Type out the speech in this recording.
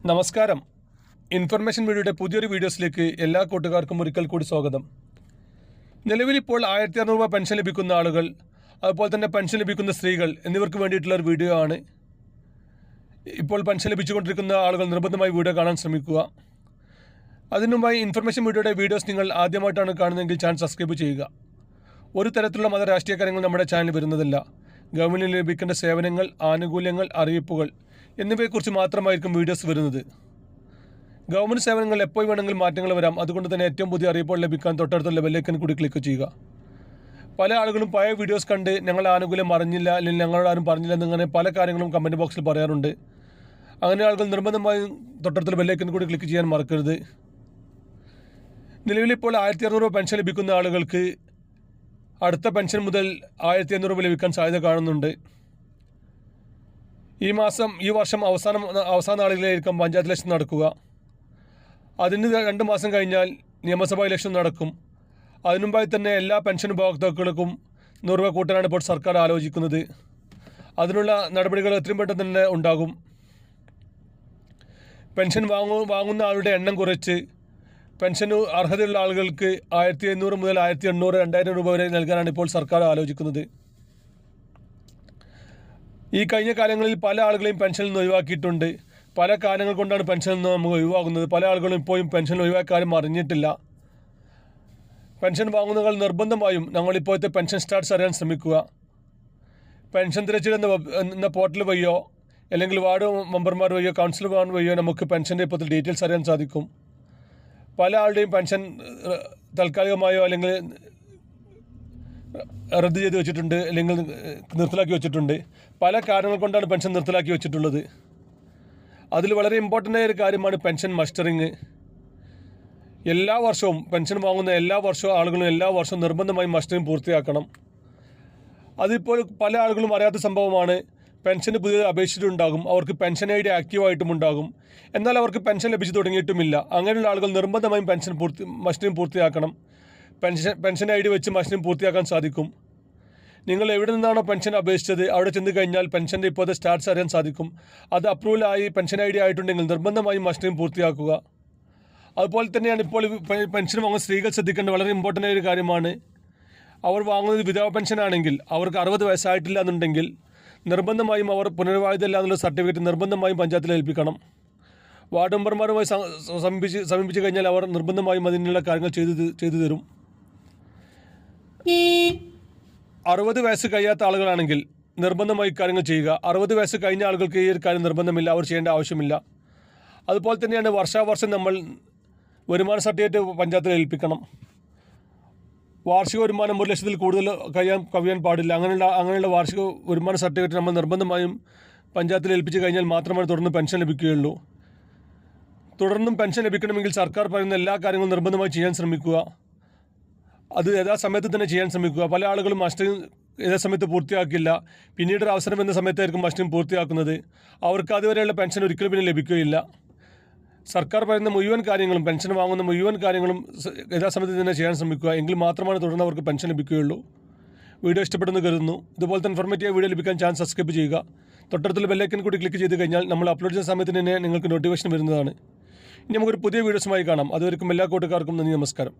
നമസ്കാരം. ഇൻഫർമേഷൻ മീഡിയയുടെ പുതിയൊരു വീഡിയോസിലേക്ക് എല്ലാ കൂട്ടുകാർക്കും ഒരിക്കൽ കൂടി സ്വാഗതം. നിലവിലിപ്പോൾ 1600 രൂപ പെൻഷൻ ലഭിക്കുന്ന ആളുകൾ, അതുപോലെ തന്നെ പെൻഷൻ ലഭിക്കുന്ന സ്ത്രീകൾ എന്നിവർക്ക് വേണ്ടിയിട്ടുള്ള ഒരു വീഡിയോ ആണ്. ഇപ്പോൾ പെൻഷൻ ലഭിച്ചുകൊണ്ടിരിക്കുന്ന ആളുകൾ നിർബന്ധമായി വീഡിയോ കാണാൻ ശ്രമിക്കുക. അതിനുമുമ്പായി ഇൻഫർമേഷൻ മീഡിയയുടെ വീഡിയോസ് നിങ്ങൾ ആദ്യമായിട്ടാണ് കാണുന്നതെങ്കിൽ ചാനൽ സബ്സ്ക്രൈബ് ചെയ്യുക. ഒരു തരത്തിലുള്ള മത രാഷ്ട്രീയ കാര്യങ്ങൾ നമ്മുടെ ചാനൽ വരുന്നതല്ല. ഗവൺമെൻറ്റിന് ലഭിക്കേണ്ട സേവനങ്ങൾ, ആനുകൂല്യങ്ങൾ, അറിയിപ്പുകൾ എന്നിവയെക്കുറിച്ച് മാത്രമായിരിക്കും വീഡിയോസ് വരുന്നത്. ഗവൺമെൻറ് സേവനങ്ങൾ എപ്പോൾ വേണമെങ്കിലും മാറ്റങ്ങൾ വരാം. അതുകൊണ്ട് തന്നെ ഏറ്റവും പുതിയ അറിയിപ്പുകൾ ലഭിക്കാൻ തൊട്ടടുത്തുള്ള ബെല്ലൈക്കൻ കൂടി ക്ലിക്ക് ചെയ്യുക. പല ആളുകളും പഴയ വീഡിയോസ് കണ്ട് ഞങ്ങൾ ആനുകൂല്യം അറിഞ്ഞില്ല, അല്ലെങ്കിൽ ഞങ്ങളോട് ആരും പറഞ്ഞില്ല എന്നിങ്ങനെ പല കാര്യങ്ങളും കമൻറ്റ് ബോക്സിൽ പറയാറുണ്ട്. അങ്ങനെ ആളുകൾ നിർബന്ധമായും തൊട്ടടുത്തുള്ള ബെല്ലൈക്കൻ കൂടി ക്ലിക്ക് ചെയ്യാൻ മറക്കരുത്. നിലവിലിപ്പോൾ 1600 രൂപ പെൻഷൻ ലഭിക്കുന്ന ആളുകൾക്ക് അടുത്ത പെൻഷൻ മുതൽ 1500 രൂപ ലഭിക്കാൻ സാധ്യത കാണുന്നുണ്ട്. ഈ വർഷം അവസാന നാളുകളിലായിരിക്കും പഞ്ചായത്ത് ഇലക്ഷൻ നടക്കുക. അതിന് 2 മാസം കഴിഞ്ഞാൽ നിയമസഭാ ഇലക്ഷൻ നടക്കും. അതിനുമുമ്പായി തന്നെ എല്ലാ പെൻഷൻ ഉപഭോക്താക്കൾക്കും 100 രൂപ കൂട്ടാനാണ് ഇപ്പോൾ സർക്കാർ ആലോചിക്കുന്നത്. അതിനുള്ള നടപടികൾ എത്രയും പെട്ടെന്ന് തന്നെ ഉണ്ടാകും. പെൻഷൻ വാങ്ങുന്ന ആളുടെ എണ്ണം കുറച്ച് പെൻഷന് അർഹതയുള്ള ആളുകൾക്ക് 1500 മുതൽ 1800, 2000 രൂപ വരെ നൽകാനാണ് ഇപ്പോൾ സർക്കാർ ആലോചിക്കുന്നത്. ഈ കഴിഞ്ഞ കാലങ്ങളിൽ പല ആളുകളെയും പെൻഷനിൽ നിന്ന് ഒഴിവാക്കിയിട്ടുണ്ട്. പല കാരണങ്ങൾ കൊണ്ടാണ് പെൻഷനിൽ നിന്ന് നമുക്ക് ഒഴിവാകുന്നത്. പല ആളുകളും ഇപ്പോഴും പെൻഷൻ ഒഴിവാക്കാനും അറിഞ്ഞിട്ടില്ല. പെൻഷൻ വാങ്ങുന്നവർ നിർബന്ധമായും ഞങ്ങളിപ്പോഴത്തെ പെൻഷൻ സ്റ്റാറ്റസ് അറിയാൻ ശ്രമിക്കുക. പെൻഷൻ തിരച്ചിൽ എന്ന പോർട്ടൽ വഴിയോ അല്ലെങ്കിൽ വാർഡ് മെമ്പർമാർ വഴിയോ കൗൺസിലർമാർ വഴിയോ നമുക്ക് പെൻഷൻ്റെ ഇപ്പോഴത്തെ ഡീറ്റെയിൽസ് അറിയാൻ സാധിക്കും. പല ആളുടെയും പെൻഷൻ താൽക്കാലികമായോ അല്ലെങ്കിൽ റദ്ദ് ചെയ്ത് വെച്ചിട്ടുണ്ട്, അല്ലെങ്കിൽ നിർത്തലാക്കി വെച്ചിട്ടുണ്ട്. പല കാരണങ്ങൾ കൊണ്ടാണ് പെൻഷൻ നിർത്തലാക്കി വെച്ചിട്ടുള്ളത്. അതിൽ വളരെ ഇമ്പോർട്ടൻ്റ് ആയ ഒരു കാര്യമാണ് പെൻഷൻ മസ്റ്ററിങ്. എല്ലാ വർഷവും പെൻഷൻ വാങ്ങുന്ന എല്ലാ വർഷവും നിർബന്ധമായും മസ്റ്ററിങ് പൂർത്തിയാക്കണം. അതിപ്പോൾ പല ആളുകളും അറിയാത്ത സംഭവമാണ്. പെൻഷന് പുതിയ അപേക്ഷിച്ചിട്ടുണ്ടാകും, അവർക്ക് പെൻഷൻ ഐ ഡി ആക്റ്റീവായിട്ടും ഉണ്ടാകും, എന്നാൽ അവർക്ക് പെൻഷൻ ലഭിച്ചു തുടങ്ങിയിട്ടുമില്ല. അങ്ങനെയുള്ള ആളുകൾ നിർബന്ധമായും മസ്റ്ററിങ് പൂർത്തിയാക്കണം. പെൻഷൻ ഐ ഡി വെച്ച് മസ്റ്ററിങ് പൂർത്തിയാക്കാൻ സാധിക്കും. നിങ്ങൾ എവിടെ നിന്നാണോ പെൻഷൻ അപേക്ഷിച്ചത് അവിടെ ചെന്ന് കഴിഞ്ഞാൽ പെൻഷൻ്റെ ഇപ്പോഴത്തെ സ്റ്റാറ്റസ് അറിയാൻ സാധിക്കും. അത് അപ്രൂവലായി പെൻഷൻ ഐ ഡി ആയിട്ടുണ്ടെങ്കിൽ നിർബന്ധമായും മസ്റ്ററിങ് പൂർത്തിയാക്കുക. അതുപോലെ തന്നെയാണ് ഇപ്പോൾ പെൻഷൻ വാങ്ങുന്ന സ്ത്രീകൾ ശ്രദ്ധിക്കേണ്ട വളരെ ഇമ്പോർട്ടൻ്റ് ആയ ഒരു കാര്യമാണ്. അവർ വാങ്ങുന്നത് വിധവ പെൻഷനാണെങ്കിൽ അവർക്ക് 60 വയസ്സായിട്ടില്ല എന്നുണ്ടെങ്കിൽ നിർബന്ധമായും അവർ പുനർവായുധല്ല എന്നുള്ള സർട്ടിഫിക്കറ്റ് നിർബന്ധമായും പഞ്ചായത്തിൽ ഏൽപ്പിക്കണം. വാർഡ് മെമ്പർമാരുമായി സമീപിച്ചു കഴിഞ്ഞാൽ അവർ നിർബന്ധമായും അതിനുള്ള കാര്യങ്ങൾ ചെയ്തു തരും. 60 വയസ്സ് കഴിയാത്ത ആളുകളാണെങ്കിൽ നിർബന്ധമായി കാര്യങ്ങൾ ചെയ്യുക. 60 വയസ്സ് കഴിഞ്ഞ ആളുകൾക്ക് ഈ ഒരു കാര്യം നിർബന്ധമില്ല, അവർ ചെയ്യേണ്ട ആവശ്യമില്ല. അതുപോലെ തന്നെയാണ് വർഷാവർഷം നമ്മൾ വരുമാന സർട്ടിഫിക്കറ്റ് പഞ്ചായത്തിൽ ഏൽപ്പിക്കണം. വാർഷിക വരുമാനം 1 ലക്ഷത്തിൽ കൂടുതൽ കവിയാൻ പാടില്ല. അങ്ങനെയുള്ള വാർഷിക വരുമാന സർട്ടിഫിക്കറ്റ് നമ്മൾ നിർബന്ധമായും പഞ്ചായത്തിൽ ഏൽപ്പിച്ച് കഴിഞ്ഞാൽ മാത്രമേ തുടർന്ന് പെൻഷൻ ലഭിക്കുകയുള്ളൂ. തുടർന്നും പെൻഷൻ ലഭിക്കണമെങ്കിൽ സർക്കാർ പറയുന്ന എല്ലാ കാര്യങ്ങളും നിർബന്ധമായി ചെയ്യാൻ ശ്രമിക്കുക. അത് യഥാസമയത്ത് തന്നെ ചെയ്യാൻ ശ്രമിക്കുക. പല ആളുകളും മസ്റ്ററിങ് യഥാസമയത്ത് പൂർത്തിയാക്കില്ല. പിന്നീട് ഒരു അവസരം എന്ന സമയത്തായിരിക്കും മസ്റ്ററിങ് പൂർത്തിയാക്കുന്നത്. അവർക്ക് അതുവരെയുള്ള പെൻഷൻ ഒരിക്കലും പിന്നെ ലഭിക്കുകയില്ല. സർക്കാർ പറയുന്ന മുഴുവൻ കാര്യങ്ങളും, പെൻഷൻ വാങ്ങുന്ന മുഴുവൻ കാര്യങ്ങളും യഥാസമയത്ത് തന്നെ ചെയ്യാൻ ശ്രമിക്കുക. എങ്കിൽ മാത്രമാണ് തുടർന്ന് അവർക്ക് പെൻഷൻ ലഭിക്കുകയുള്ളൂ. വീഡിയോ ഇഷ്ടപ്പെടുന്നു കരുതുന്നു. ഇതുപോലത്തെ ഇൻഫോർമേറ്റീവ് വീഡിയോ ലഭിക്കാൻ ചാനൽ സബ്സ്ക്രൈബ് ചെയ്യുക. തൊട്ടടുത്തുള്ള ബെല്ലൈക്കൻ കൂടി ക്ലിക്ക് ചെയ്ത് കഴിഞ്ഞാൽ നമ്മൾ അപ്ലോഡ് ചെയ്യുന്ന സമയത്തിന് തന്നെ നിങ്ങൾക്ക് നോട്ടിഫിക്കേഷൻ വരുന്നതാണ്. ഇനി നമുക്കൊരു പുതിയ വീഡിയോസുമായി കാണാം. അതുവരെയും എല്ലാ കൂട്ടുകാർക്കും നന്ദി, നമസ്കാരം.